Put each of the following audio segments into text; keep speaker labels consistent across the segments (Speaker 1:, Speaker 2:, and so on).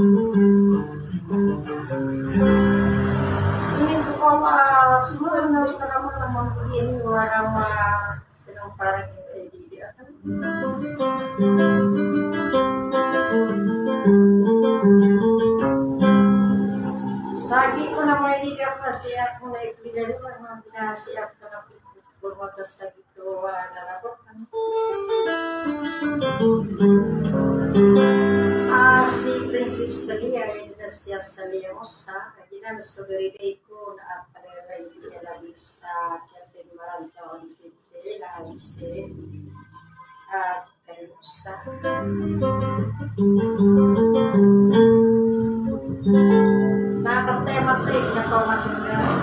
Speaker 1: Ini ko susunod mo sa naman naman ko yun warang parang hindi akan. Sagi ko na may higap na siya kung naipilali ko naman pinasiyak ko na bumatas sa dito narabot. Si Princess Salia ay siya sa Liamosa, kaya na sobrigay ko na aparelay niya lagi sa Captain Maranta o si Bella Jose at Kaimusa. Nakatay-matay na ito matigas.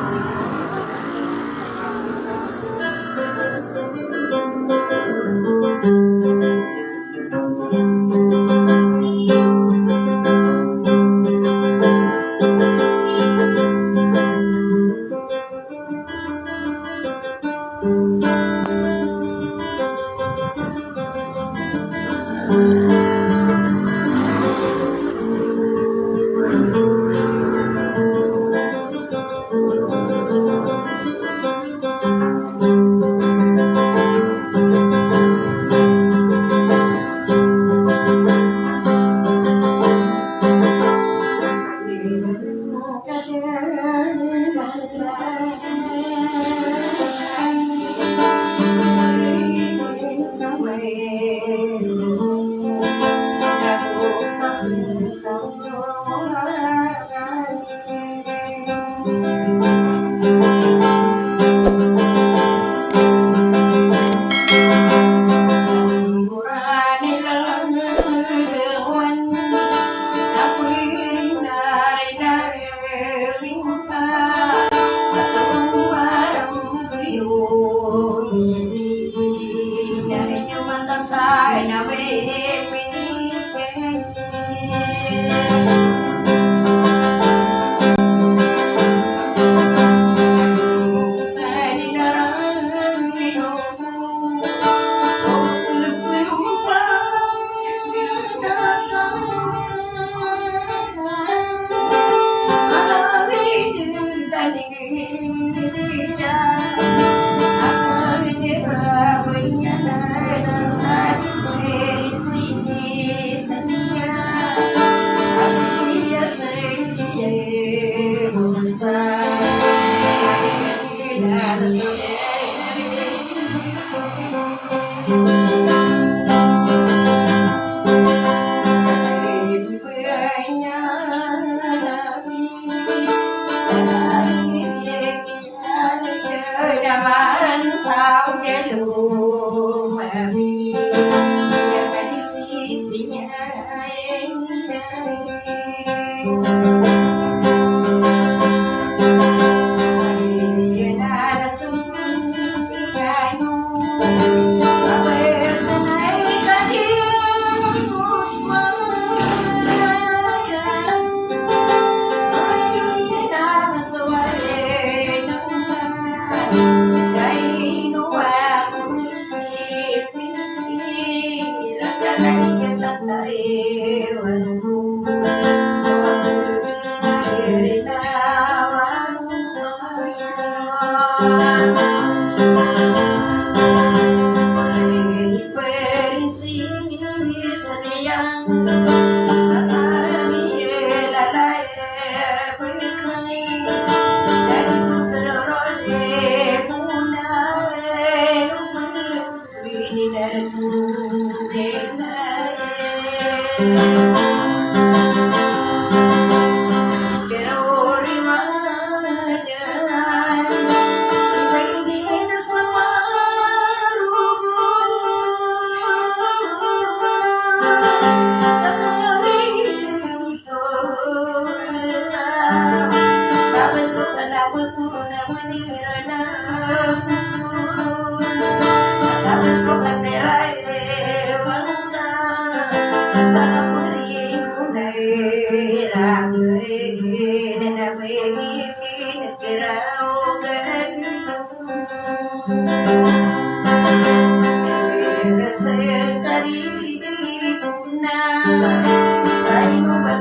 Speaker 2: Sa iyo ba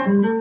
Speaker 1: Maria.